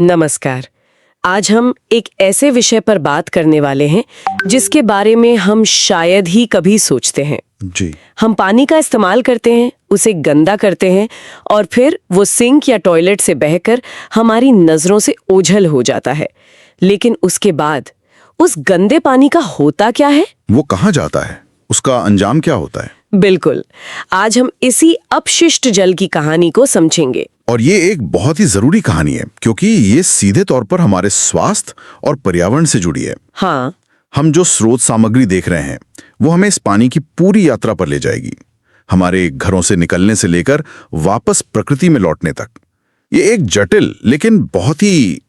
नमस्कार। आज हम एक ऐसे विषय पर बात करने वाले हैं जिसके बारे में हम शायद ही कभी सोचते हैं। जी। हम पानी का इस्तेमाल करते हैं, उसे गंदा करते हैं और फिर वो सिंक या टॉयलेट से बहकर हमारी नजरों से ओझल हो जाता है। लेकिन उसके बाद उस गंदे पानी का होता क्या है? वो कहाँ जाता है? उसका अंजाम क्या होता है? बिल्कुल, आज हम इसी अपशिष्ट जल की कहानी को समझेंगे। और ये एक बहुत ही जरूरी कहानी है क्योंकि ये सीधे तौर पर हमारे स्वास्थ्य और पर्यावरण से जुड़ी है। हाँ, हम जो स्रोत सामग्री देख रहे हैं वो हमें इस पानी की पूरी यात्रा पर ले जाएगी, हमारे घरों से निकलने से लेकर वापस प्रकृति में लौटने तक। ये एक जटिल लेकिन बहुत ही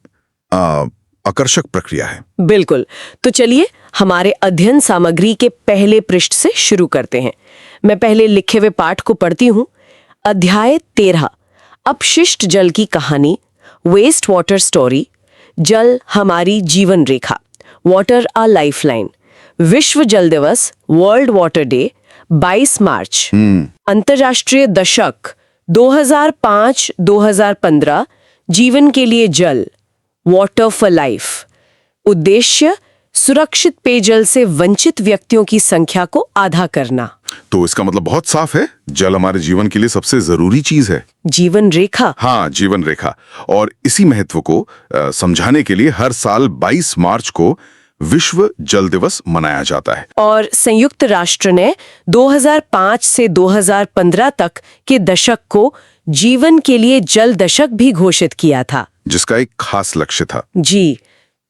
आकर्षक प्रक्रिया है। बिल्कुल। तो चलिए हमारे अध्ययन सामग्री के पहले पृष्ठ से शुरू करते हैं। मैं पहले लिखे हुए पाठ को पढ़ती हूँ। अध्याय 13, अपशिष्ट जल की कहानी, वेस्ट वाटर स्टोरी, जल हमारी जीवन रेखा, वाटर आ लाइफलाइन। विश्व जल दिवस, वर्ल्ड वाटर डे, 22 मार्च। अंतर्राष्ट्रीय दशक 2005-2015, जीवन के लिए जल, वाटर फॉर लाइफ। उद्देश्य, सुरक्षित पेयजल से वंचित व्यक्तियों की संख्या को आधा करना। तो इसका मतलब बहुत साफ है, जल हमारे जीवन के लिए सबसे जरूरी चीज है। जीवन रेखा। हाँ, जीवन रेखा। और इसी महत्व को समझाने के लिए हर साल 22 मार्च को विश्व जल दिवस मनाया जाता है। और संयुक्त राष्ट्र ने 2005 से 2015 तक के दशक को जीवन के लिए जल दशक भी घोषित किया था, जिसका एक खास लक्ष्य था। जी,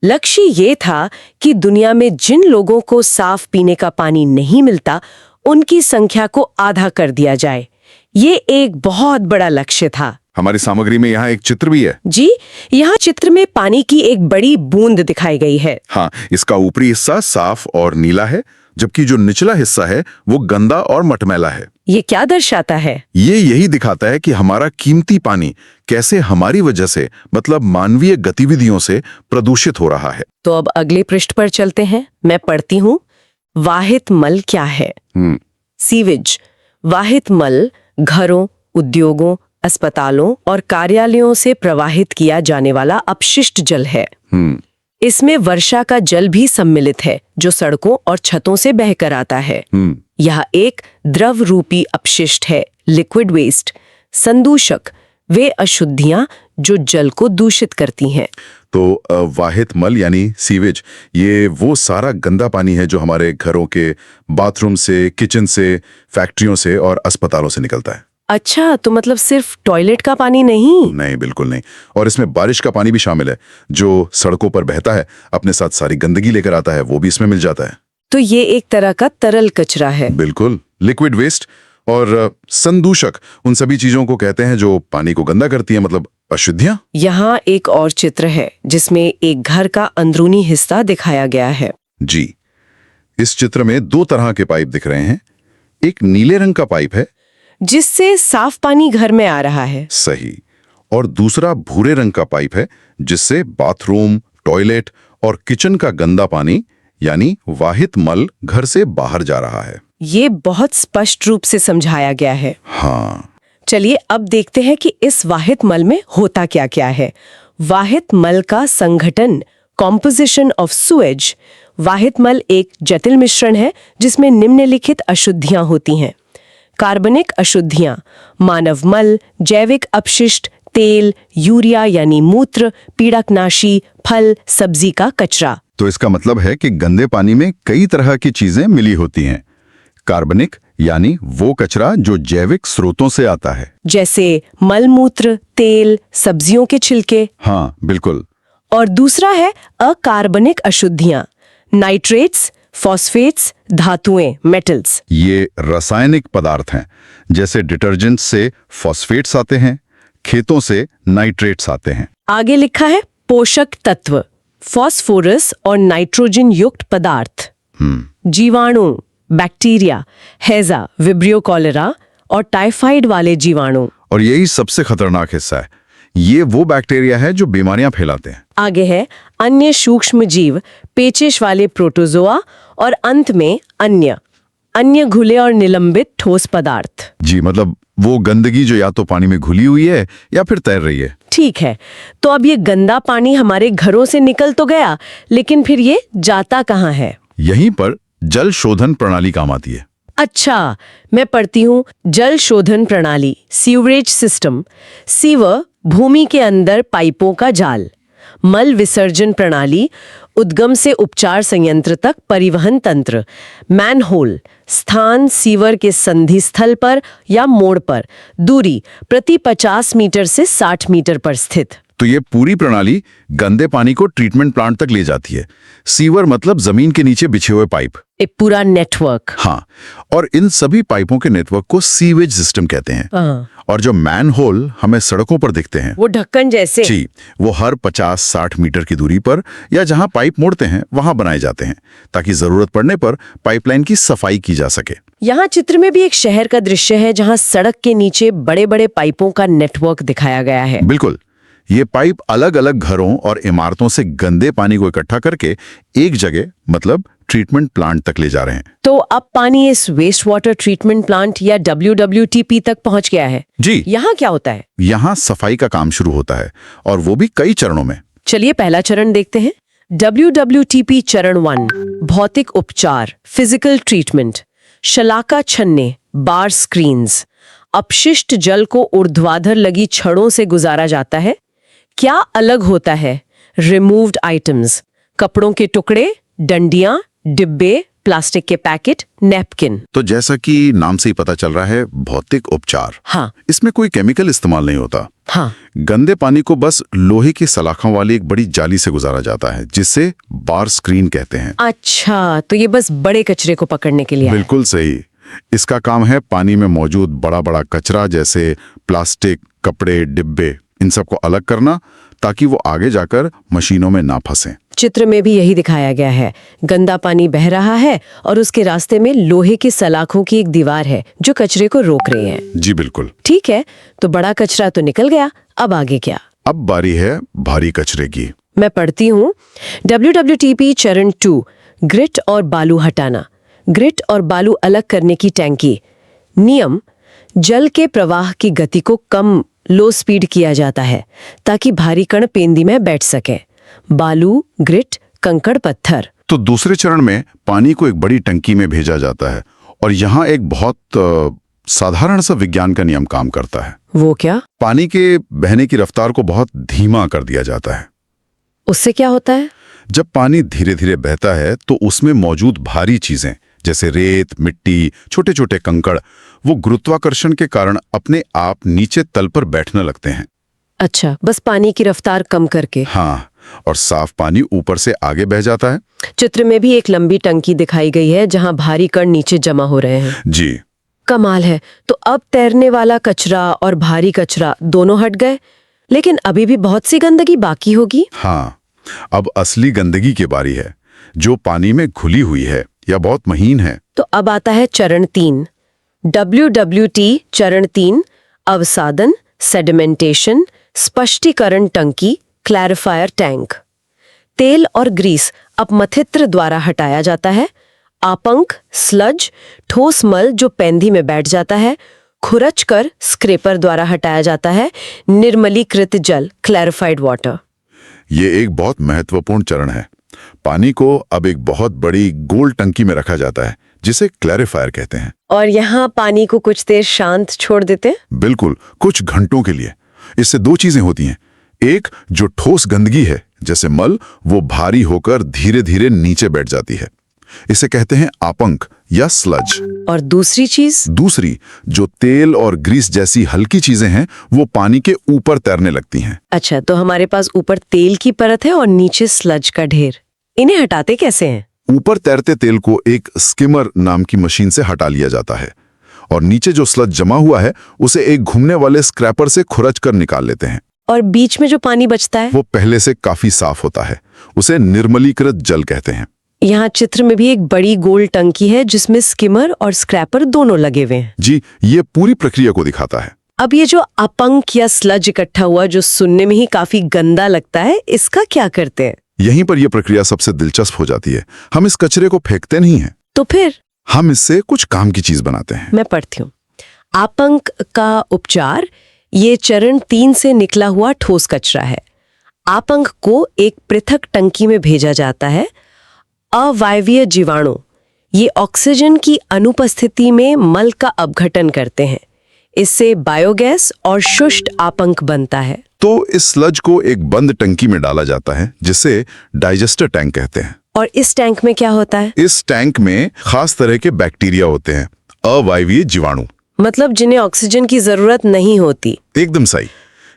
लक्ष्य ये था कि दुनिया में जिन लोगों को साफ पीने का पानी नहीं मिलता उनकी संख्या को आधा कर दिया जाए। ये एक बहुत बड़ा लक्ष्य था। हमारी सामग्री में यहाँ एक चित्र भी है। जी, यहाँ चित्र में पानी की एक बड़ी बूंद दिखाई गई है। हाँ, इसका ऊपरी हिस्सा साफ और नीला है, जबकि जो निचला हिस्सा है वो गंदा और मटमैला है। ये क्या दर्शाता है? ये यही दिखाता है कि हमारा कीमती पानी कैसे हमारी वजह से, मतलब मानवीय गतिविधियों से प्रदूषित हो रहा है। तो अब अगले पृष्ठ पर चलते हैं। मैं पढ़ती हूँ। वाहित मल क्या है? सीवेज। वाहित मल घरों, उद्योगों, अस्पतालों और कार्यालयों से प्रवाहित किया जाने वाला अपशिष्ट जल है। इसमें वर्षा का जल भी सम्मिलित है जो सड़कों और छतों से बहकर आता है। यह एक द्रव रूपी अपशिष्ट है, लिक्विड वेस्ट। संदूषक, वे अशुद्धियां जो जल को दूषित करती हैं। तो वाहित मल यानी सीवेज, ये वो सारा गंदा पानी है जो हमारे घरों के बाथरूम से, किचन से, फैक्ट्रियों से और अस्पतालों से निकलता है। अच्छा, तो मतलब सिर्फ टॉयलेट का पानी नहीं? नहीं, बिल्कुल नहीं। और इसमें बारिश का पानी भी शामिल है जो सड़कों पर बहता है, अपने साथ सारी गंदगी लेकर आता है, वो भी इसमें मिल जाता है। तो ये एक तरह का तरल कचरा है। बिल्कुल, लिक्विड वेस्ट। और संदूषक उन सभी चीजों को कहते हैं जो पानी को गंदा करती है, मतलब अशुद्धियां। यहाँ एक और चित्र है जिसमें एक घर का अंदरूनी हिस्सा दिखाया गया है। जी, इस चित्र में दो तरह के पाइप दिख रहे हैं। एक नीले रंग का पाइप है जिससे साफ पानी घर में आ रहा है। सही। और दूसरा भूरे रंग का पाइप है जिससे बाथरूम, टॉयलेट और किचन का गंदा पानी यानी वाहित मल घर से बाहर जा रहा है। ये बहुत स्पष्ट रूप से समझाया गया है। हाँ, चलिए अब देखते हैं कि इस वाहित मल में होता क्या क्या है। वाहित मल का संगठन, कॉम्पोजिशन ऑफ सुएज। वाहित मल एक जटिल मिश्रण है जिसमें निम्नलिखित अशुद्धियां होती हैं। कार्बनिक अशुद्धियां, मानव मल, जैविक अपशिष्ट, तेल, यूरिया यानी मूत्र, पीड़कनाशी, फल, सब्जी का कचरा। तो इसका मतलब है कि गंदे पानी में कई तरह की चीजें मिली होती हैं। कार्बनिक यानी वो कचरा जो जैविक स्रोतों से आता है, जैसे मलमूत्र, तेल, सब्जियों के छिलके। हाँ बिल्कुल। और दूसरा है अकार्बनिक अशुद्धियां, नाइट्रेट्स, फॉस्फेट्स, धातुएं, मेटल्स। ये रासायनिक पदार्थ हैं, जैसे डिटर्जेंट से फॉस्फेट्स आते हैं, खेतों से नाइट्रेट्स आते हैं। आगे लिखा है पोषक तत्व, फॉस्फोरस और नाइट्रोजन युक्त पदार्थ। जीवाणु, बैक्टीरिया, हैजा, विब्रियो कॉलेरा और टाइफाइड वाले जीवाणु। और यही सबसे खतरनाक हिस्सा है, ये वो बैक्टीरिया है जो बीमारियां फैलाते हैं। आगे है अन्य सूक्ष्म जीव, पेचिश वाले प्रोटोजोआ और अंत में अन्य घुले और निलंबित ठोस पदार्थ। जी, मतलब वो गंदगी जो या तो पानी में घुली हुई है या फिर तैर रही है। ठीक है, तो अब ये गंदा पानी हमारे घरों से निकल तो गया, लेकिन फिर ये जाता कहाँ है? यहीं पर जल शोधन प्रणाली काम आती है। अच्छा, मैं पढ़ती हूँ जल शोधन प्रणाली, सीवरेज सिस्टम। सीवर, भूमि के अंदर पाइपों का जाल। मल विसर्जन प्रणाली, उद्गम से उपचार संयंत्र तक परिवहन तंत्र। मैनहोल, स्थान सीवर के संधि स्थल पर या मोड़ पर, दूरी प्रति 50 मीटर से 60 मीटर पर स्थित। तो ये पूरी प्रणाली गंदे पानी को ट्रीटमेंट प्लांट तक ले जाती है। सीवर मतलब जमीन के नीचे बिछे हुए पाइप। एक पूरा नेटवर्क। हाँ, और इन सभी पाइपों के नेटवर्क को सीवेज सिस्टम कहते हैं। और जो मैन होल हमें सड़कों पर दिखते हैं, वो ढक्कन जैसे, जी, वो हर 50-60 मीटर की दूरी पर या जहां पाइप मोड़ते हैं वहां बनाए जाते हैं, ताकि जरूरत पड़ने पर पाइपलाइन की सफाई की जा सके। यहाँ चित्र में भी एक शहर का दृश्य है जहाँ सड़क के नीचे बड़े बड़े पाइपों का नेटवर्क दिखाया गया है। बिल्कुल, ये पाइप अलग अलग घरों और इमारतों से गंदे पानी को इकट्ठा करके एक जगह मतलब ट्रीटमेंट प्लांट तक ले जा रहे हैं। तो अब पानी इस वेस्ट वाटर ट्रीटमेंट प्लांट या WWTP तक पहुंच गया है। जी, यहाँ क्या होता है? यहाँ सफाई का काम शुरू होता है, और वो भी कई चरणों में। चलिए पहला चरण देखते हैं। WWTP चरण 1, भौतिक उपचार, फिजिकल ट्रीटमेंट। शलाका छन्ने, बार स्क्रीन्स। अपशिष्ट जल को ऊर्ध्वाधर लगी छड़ों से गुजारा जाता है। क्या अलग होता है? रिमूव्ड आइटम्स, कपड़ों के टुकड़े, डंडियां, डिब्बे, प्लास्टिक के पैकेट, नैपकिन। तो जैसा कि नाम से ही पता चल रहा है, भौतिक उपचार। हाँ, इसमें कोई केमिकल इस्तेमाल नहीं होता। हाँ, गंदे पानी को बस लोहे की सलाखों वाली एक बड़ी जाली से गुजारा जाता है, जिसे बार स्क्रीन कहते हैं। अच्छा, तो ये बस बड़े कचरे को पकड़ने के लिए है। बिल्कुल सही। इसका काम है पानी में मौजूद बड़ा बड़ा कचरा जैसे प्लास्टिक, कपड़े, डिब्बे, इन सबको अलग करना, ताकि वो आगे जाकर मशीनों में ना फंसे। चित्र में भी यही दिखाया गया है। गंदा पानी बह रहा है और उसके रास्ते में लोहे की सलाखों की एक दीवार है जो कचरे को रोक रही है। जी बिल्कुल। ठीक है, तो बड़ा कचरा तो निकल गया, अब आगे क्या? अब बारी है भारी कचरे की। मैं पढ़ती हूँ WWTP चरण 2, ग्रिट और बालू हटाना। ग्रिट और बालू अलग करने की टैंकी। नियम, जल के प्रवाह की गति को कम लो स्पीड किया जाता है ताकि भारी कण पेंदी में बैठ सके। बालू, ग्रिट, कंकड़, पत्थर। तो दूसरे चरण में पानी को एक बड़ी टंकी में भेजा जाता है, और यहाँ एक बहुत साधारण सा विज्ञान का नियम काम करता है। वो क्या? पानी के बहने की रफ्तार को बहुत धीमा कर दिया जाता है। उससे क्या होता है? जब पानी धीरे धीरे बहता है तो उसमें मौजूद भारी चीजें जैसे रेत, मिट्टी, छोटे छोटे कंकड़, वो गुरुत्वाकर्षण के कारण अपने आप नीचे तल पर बैठने लगते हैं। अच्छा, बस पानी की रफ्तार कम करके। हाँ, और साफ पानी ऊपर से आगे बह जाता है। चित्र में भी एक लंबी टंकी दिखाई गई है जहां भारी कण नीचे जमा हो रहे हैं। जी, कमाल है। तो अब तैरने वाला कचरा और भारी कचरा दोनों हट गए, लेकिन अभी भी बहुत सी गंदगी बाकी होगी। हाँ, अब असली गंदगी की बारी है, जो पानी में घुली हुई है या बहुत महीन है। तो अब आता है चरण 3, WWT चरण 3, अवसादन, सेडिमेंटेशन, स्पष्टीकरण टंकी, क्लैरिफायर टैंक। तेल और ग्रीस अपमथित्र द्वारा हटाया जाता है। आपंक, स्लज, ठोस मल जो पेंदी में बैठ जाता है, खुरच कर स्क्रेपर द्वारा हटाया जाता है। निर्मलीकृत जल, क्लैरिफाइड वाटर। ये एक बहुत महत्वपूर्ण चरण है। पानी को अब एक बहुत बड़ी गोल टंकी में रखा जाता है, जिसे क्लैरिफायर कहते हैं। और यहाँ पानी को कुछ देर शांत छोड़ देते हैं। बिल्कुल, कुछ घंटों के लिए। इससे दो चीजें होती हैं। एक, जो ठोस गंदगी है जैसे मल, वो भारी होकर धीरे धीरे नीचे बैठ जाती है। इसे कहते हैं आपंक या स्लज। और दूसरी चीज? दूसरी, जो तेल और ग्रीस जैसी हल्की चीजें हैं, वो पानी के ऊपर तैरने लगती हैं। अच्छा, तो हमारे पास ऊपर तेल की परत है और नीचे स्लज का ढेर। इन्हें हटाते कैसे हैं? ऊपर तैरते तेल को एक स्किमर नाम की मशीन से हटा लिया जाता है, और नीचे जो स्लज जमा हुआ है उसे एक घूमने वाले स्क्रैपर से खुरच कर निकाल लेते हैं। और बीच में जो पानी बचता है वो पहले से काफी साफ होता है। उसे निर्मलीकृत जल कहते हैं। यहाँ चित्र में भी एक बड़ी गोल टंकी है जिसमें स्किमर और स्क्रैपर दोनों लगे हुए हैं। जी, ये पूरी प्रक्रिया को दिखाता है। अब ये जो अपंक या स्लज इकट्ठा हुआ, जो सुनने में ही काफी गंदा लगता है, इसका क्या करते हैं? यहीं पर यह प्रक्रिया सबसे दिलचस्प हो जाती है। हम इस कचरे को फेंकते नहीं हैं, तो फिर हम इससे कुछ काम की चीज बनाते हैं। मैं पढ़ती हूँ। आपंक का उपचार ये चरण 3 से निकला हुआ ठोस कचरा है। आपंक को एक पृथक टंकी में भेजा जाता है। अवायवीय जीवाणु ये ऑक्सीजन की अनुपस्थिति में मल का अपघटन करते हैं। इससे बायोगैस और शुष्क आपंक बनता है। तो इस स्लज को एक बंद टंकी में डाला जाता है जिसे डाइजेस्टर टैंक कहते हैं। और इस टैंक में क्या होता है? इस टैंक में खास तरह के बैक्टीरिया होते हैं, अवायवीय जीवाणु, मतलब जिन्हें ऑक्सीजन की जरूरत नहीं होती। एकदम सही।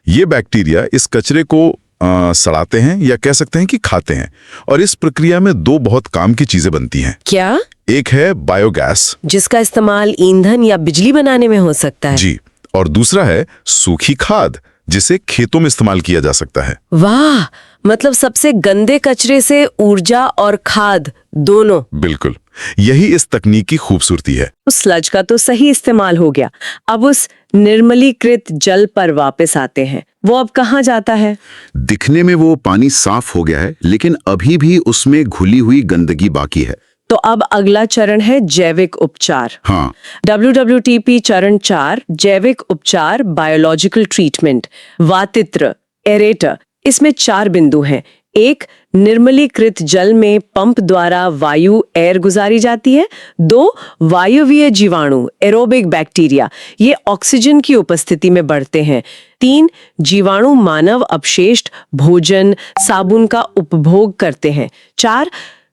ये बैक्टीरिया इस कचरे को सड़ाते हैं या कह सकते हैं कि खाते हैं, और इस प्रक्रिया में दो बहुत काम की चीजें बनती हैं। क्या? एक है बायोगैस, जिसका इस्तेमाल ईंधन या बिजली बनाने में हो सकता है। जी, और दूसरा है सूखी खाद, जिसे खेतों में इस्तेमाल किया जा सकता है। वाह, मतलब सबसे गंदे कचरे से ऊर्जा और खाद दोनों। बिल्कुल, यही इस तकनीक की खूबसूरती है। उस स्लज का तो सही इस्तेमाल हो गया। अब उस निर्मलीकृत जल पर वापस आते हैं। वो अब कहाँ जाता है? दिखने में वो पानी साफ हो गया है, लेकिन अभी भी उसमें घुली हुई गंदगी बाकी है। तो अब अगला चरण है जैविक उपचार। हाँ, WWTP चरण 4 जैविक उपचार, बायोलॉजिकल ट्रीटमेंट, वातित्र, एरेटर। इसमें 4 बिंदु हैं। 1, निर्मलीकृत जल में पंप द्वारा वायु एयर गुजारी जाती है। 2, वायवीय जीवाणु, एरोबिक बैक्टीरिया, ये ऑक्सीजन की उपस्थिति में बढ़ते हैं। 3, जीवाणु मानव अपशिष्ट, भोजन, साबुन का उपभोग करते हैं। 4,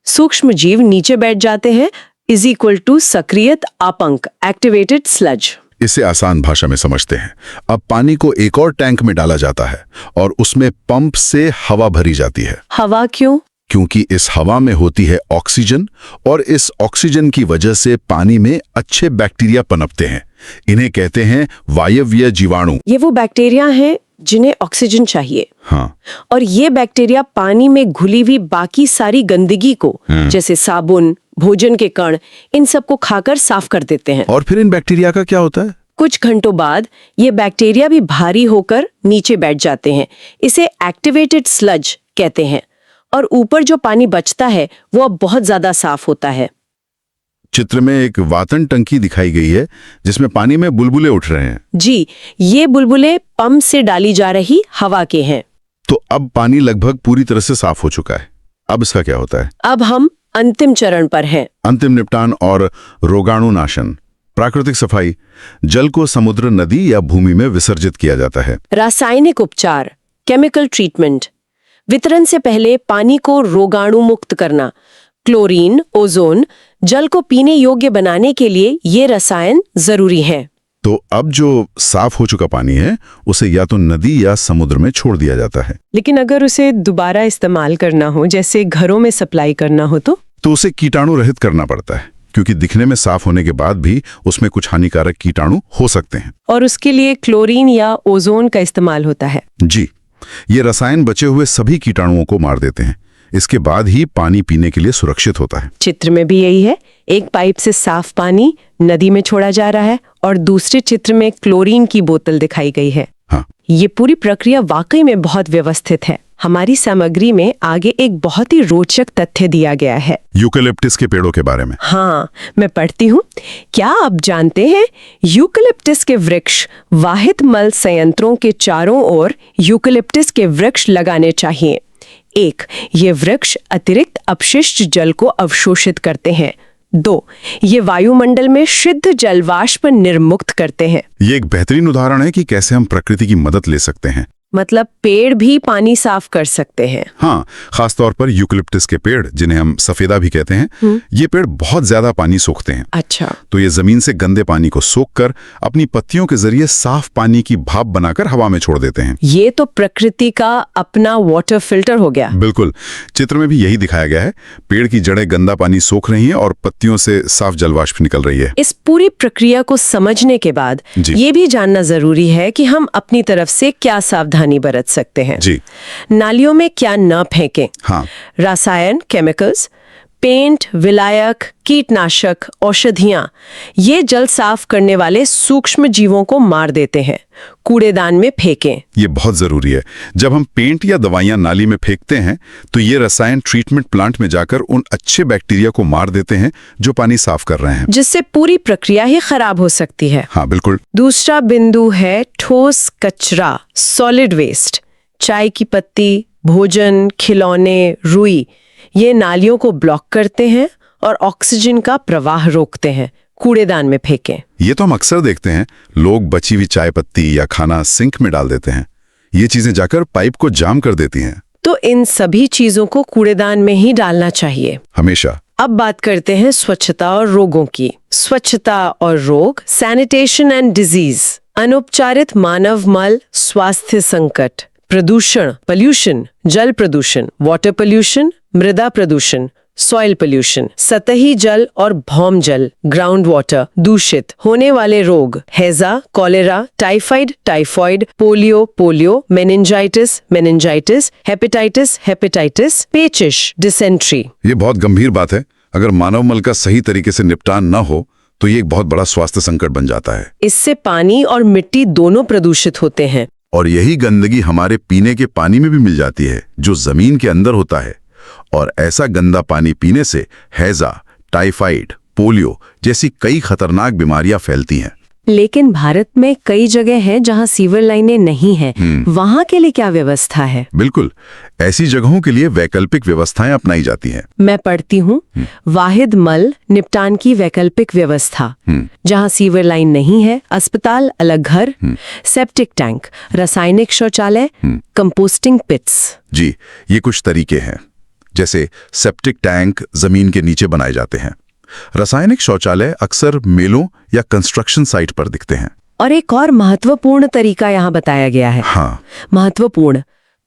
सूक्ष्म जीव नीचे बैठ जाते हैं, = सक्रियत आपंक, एक्टिवेटेड स्लज। इसे आसान भाषा में समझते हैं। अब पानी को एक और टैंक में डाला जाता है और उसमें पंप से हवा भरी जाती है। हवा क्यों? क्योंकि इस हवा में होती है ऑक्सीजन, और इस ऑक्सीजन की वजह से पानी में अच्छे बैक्टीरिया पनपते हैं। इन्हें कहते हैं वायवीय जीवाणु। ये वो बैक्टीरिया हैं जिन्हें ऑक्सीजन चाहिए। हाँ, और ये बैक्टीरिया पानी में घुली हुई बाकी सारी गंदगी को, जैसे साबुन, भोजन के कण, इन सब को खाकर साफ कर देते हैं। और फिर इन बैक्टीरिया का क्या होता है? कुछ घंटों बाद ये बैक्टीरिया भी भारी होकर नीचे बैठ जाते हैं। इसे एक्टिवेटेड स्लज कहते हैं। और ऊपर जो पानी बचता है वो अब बहुत ज्यादा साफ होता है। चित्र में एक वातन टंकी दिखाई गई है जिसमें पानी में बुलबुले उठ रहे हैं। जी, ये बुलबुले पंप से डाली जा रही हवा के हैं। तो अब पानी लगभग पूरी तरह से साफ हो चुका है। अब इसका क्या होता है? अब हम अंतिम चरण पर हैं। अंतिम निपटान और रोगाणुनाशन, प्राकृतिक सफाई। जल को समुद्र, नदी या भूमि में विसर्जित किया जाता है। रासायनिक उपचार, केमिकल ट्रीटमेंट। वितरण से पहले पानी को रोगाणु मुक्त करना। क्लोरीन, ओजोन, जल को पीने योग्य बनाने के लिए ये रसायन जरूरी हैं। तो अब जो साफ हो चुका पानी है उसे या तो नदी या समुद्र में छोड़ दिया जाता है। लेकिन अगर उसे दोबारा इस्तेमाल करना हो, जैसे घरों में सप्लाई करना हो, तो उसे कीटाणु रहित करना पड़ता है, क्योंकि दिखने में साफ होने के बाद भी उसमें कुछ हानिकारक कीटाणु हो सकते हैं। और उसके लिए क्लोरीन या ओजोन का इस्तेमाल होता है। जी, ये रसायन बचे हुए सभी कीटाणुओं को मार देते हैं। इसके बाद ही पानी पीने के लिए सुरक्षित होता है। चित्र में भी यही है। एक पाइप से साफ पानी नदी में छोड़ा जा रहा है और दूसरे चित्र में क्लोरीन की बोतल दिखाई गई है। हाँ, ये पूरी प्रक्रिया वाकई में बहुत व्यवस्थित है। हमारी सामग्री में आगे एक बहुत ही रोचक तथ्य दिया गया है यूकेलिप्टस के पेड़ों के बारे में। हाँ, मैं पढ़ती हूँ। क्या आप जानते हैं, यूकेलिप्टस के वृक्ष वाहित मल संयंत्रों के चारों ओर यूकेलिप्टस के वृक्ष लगाने चाहिए। 1, ये वृक्ष अतिरिक्त अपशिष्ट जल को अवशोषित करते हैं। 2, ये वायुमंडल में शुद्ध जलवाष्प निर्मुक्त करते हैं। ये एक बेहतरीन उदाहरण है कि कैसे हम प्रकृति की मदद ले सकते हैं। मतलब पेड़ भी पानी साफ कर सकते हैं। हाँ, खासतौर पर यूकेलिप्टस के पेड़, जिन्हें हम सफेदा भी कहते हैं, ये पेड़ बहुत ज्यादा पानी सोखते हैं। अच्छा। तो ये जमीन से गंदे पानी को सोखकर अपनी पत्तियों के जरिए साफ पानी की भाप बनाकर हवा में छोड़ देते हैं। ये तो प्रकृति का अपना वाटर फिल्टर हो गया। बिल्कुल, चित्र में भी यही दिखाया गया है। पेड़ की जड़ें गंदा पानी सोख रही हैं और पत्तियों से साफ जलवाष्प निकल रही है। इस पूरी प्रक्रिया को समझने के बाद ये भी जानना जरूरी है कि हम अपनी तरफ से क्या सावधानी बरत सकते हैं। जी। नालियों में क्या न फेंकें। हाँ। रसायन, केमिकल्स, पेंट, विलायक, कीटनाशक, औषधियां ये जल साफ करने वाले सूक्ष्म जीवों को मार देते हैं। कूड़ेदान में फेंकें। ये बहुत जरूरी है। जब हम पेंट या दवाइयां नाली में फेंकते हैं तो ये रसायन ट्रीटमेंट प्लांट में जाकर उन अच्छे बैक्टीरिया को मार देते हैं जो पानी साफ कर रहे हैं, जिससे पूरी प्रक्रिया ही खराब हो सकती है। हाँ बिल्कुल। दूसरा बिंदु है ठोस कचरा, सॉलिड वेस्ट। चाय की पत्ती, भोजन, खिलौने, रुई ये नालियों को ब्लॉक करते हैं और ऑक्सीजन का प्रवाह रोकते हैं। कूड़ेदान में फेंकें। ये तो हम अक्सर देखते हैं, लोग बची हुई चाय पत्ती या खाना सिंक में डाल देते हैं। ये चीजें जाकर पाइप को जाम कर देती हैं। तो इन सभी चीजों को कूड़ेदान में ही डालना चाहिए हमेशा। अब बात करते हैं स्वच्छता और रोगों की। स्वच्छता और रोग, सैनिटेशन एंड डिजीज। अनुपचारित मानव मल, स्वास्थ्य संकट। प्रदूषण, पोल्यूशन, जल प्रदूषण, वाटर पोल्यूशन, मृदा प्रदूषण, सॉइल पोल्यूशन। सतही जल और भौम जल, ग्राउंड वाटर दूषित। होने वाले रोग, हैजा, cholera, typhoid, polio, meningitis, hepatitis, पेचिश, डिसेंट्री। ये बहुत गंभीर बात है। अगर मानव मल का सही तरीके से निपटान न हो तो ये एक बहुत बड़ा स्वास्थ्य संकट बन जाता है। इससे पानी और मिट्टी दोनों प्रदूषित होते हैं। और यही गंदगी हमारे पीने के पानी में भी मिल जाती है, जो जमीन के अंदर होता है। और ऐसा गंदा पानी पीने से हैजा, टाइफाइड, पोलियो जैसी कई खतरनाक बीमारियां फैलती हैं। लेकिन भारत में कई जगह हैं जहां सीवर लाइनें नहीं हैं। वहां के लिए क्या व्यवस्था है? बिल्कुल, ऐसी जगहों के लिए वैकल्पिक व्यवस्थाएं अपनाई जाती हैं। मैं पढ़ती हूँ, वाहिद मल निपटान की वैकल्पिक व्यवस्था। जहां सीवर लाइन नहीं है, अस्पताल अलग घर, सेप्टिक टैंक, रासायनिक शौचालय, कंपोस्टिंग पिट्स। जी, ये कुछ तरीके हैं। जैसे सेप्टिक टैंक जमीन के नीचे बनाए जाते हैं। रासायनिक शौचालय अक्सर मेलों या कंस्ट्रक्शन साइट पर दिखते हैं। और एक और महत्वपूर्ण तरीका यहाँ बताया गया है। हाँ, महत्वपूर्ण,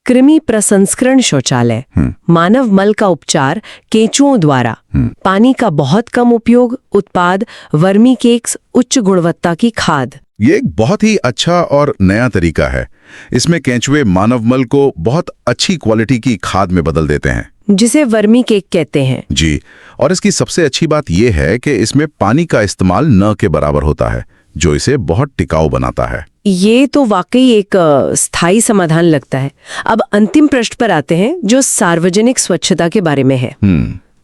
कृमि प्रसंस्करण शौचालय। मानव मल का उपचार केंचुओं द्वारा। पानी का बहुत कम उपयोग, उत्पाद वर्मी केक्स, उच्च गुणवत्ता की खाद। ये एक बहुत ही अच्छा और नया तरीका है। इसमें केंचुए मानव मल को बहुत अच्छी क्वालिटी की खाद में बदल देते हैं, जिसे वर्मी केक कहते हैं। जी। और इसकी सबसे अच्छी बात यह है कि इसमें पानी का इस्तेमाल न के बराबर होता है, जो इसे बहुत टिकाऊ बनाता है। ये तो वाकई एक स्थायी समाधान लगता है। अब अंतिम प्रश्न पर आते हैं, जो सार्वजनिक स्वच्छता के बारे में है।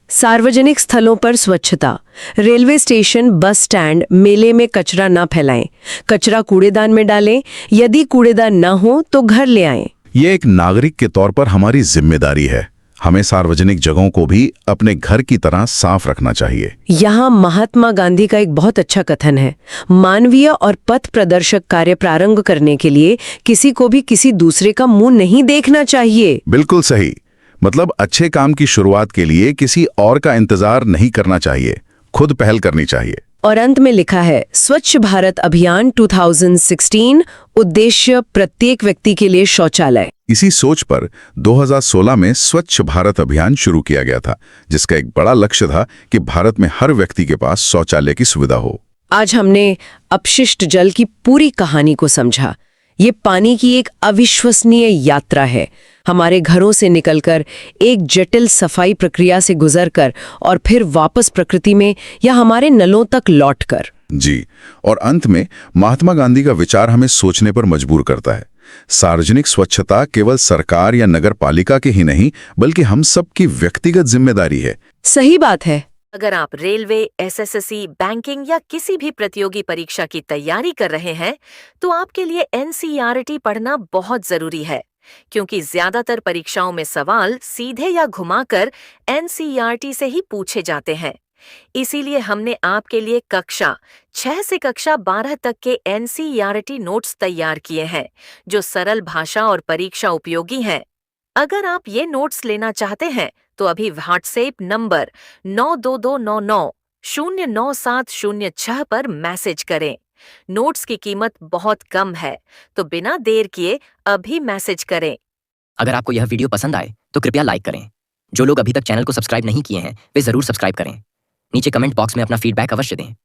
सार्वजनिक स्थलों पर स्वच्छता। रेलवे स्टेशन, बस स्टैंड, मेले में कचरा न फैलाएं। कचरा कूड़ेदान में डालें। यदि कूड़ेदान न हो तो घर ले आएं। ये एक नागरिक के तौर पर हमारी जिम्मेदारी है। हमें सार्वजनिक जगहों को भी अपने घर की तरह साफ रखना चाहिए। यहाँ महात्मा गांधी का एक बहुत अच्छा कथन है, मानवीय और पथ प्रदर्शक कार्य प्रारंभ करने के लिए किसी को भी किसी दूसरे का मुंह नहीं देखना चाहिए। बिल्कुल सही। मतलब अच्छे काम की शुरुआत के लिए किसी और का इंतजार नहीं करना चाहिए, खुद पहल करनी चाहिए। और अंत में लिखा है, स्वच्छ भारत अभियान 2016, उद्देश्य प्रत्येक व्यक्ति के लिए शौचालय। इसी सोच पर 2016 में स्वच्छ भारत अभियान शुरू किया गया था, जिसका एक बड़ा लक्ष्य था कि भारत में हर व्यक्ति के पास शौचालय की सुविधा हो। आज हमने अपशिष्ट जल की पूरी कहानी को समझा। ये पानी की एक अविश्वसनीय यात्रा है, हमारे घरों से निकलकर, एक जटिल सफाई प्रक्रिया से गुजरकर और फिर वापस प्रकृति में या हमारे नलों तक लौटकर। जी, और अंत में महात्मा गांधी का विचार हमें सोचने पर मजबूर करता है। सार्वजनिक स्वच्छता केवल सरकार या नगर पालिका के ही नहीं, बल्कि हम सब की व्यक्तिगत जिम्मेदारी है। सही बात है। अगर आप रेलवे, एसएससी, बैंकिंग या किसी भी प्रतियोगी परीक्षा की तैयारी कर रहे हैं, तो आपके लिए एनसीईआरटी पढ़ना बहुत जरूरी है, क्योंकि ज्यादातर परीक्षाओं में सवाल सीधे या घुमाकर एनसीईआरटी से ही पूछे जाते हैं। इसीलिए हमने आपके लिए कक्षा 6 से कक्षा 12 तक के एनसीईआरटी नोट्स तैयार किए हैं, जो सरल भाषा और परीक्षा उपयोगी हैं। अगर आप ये नोट्स लेना चाहते हैं तो अभी व्हाट्सएप नंबर 9229909706 पर मैसेज करें। नोट्स की कीमत बहुत कम है, तो बिना देर किए अभी मैसेज करें। अगर आपको यह वीडियो पसंद आए तो कृपया लाइक करें। जो लोग अभी तक चैनल को सब्सक्राइब नहीं किए हैं वे जरूर सब्सक्राइब करें। नीचे कमेंट बॉक्स में अपना फीडबैक अवश्य दें।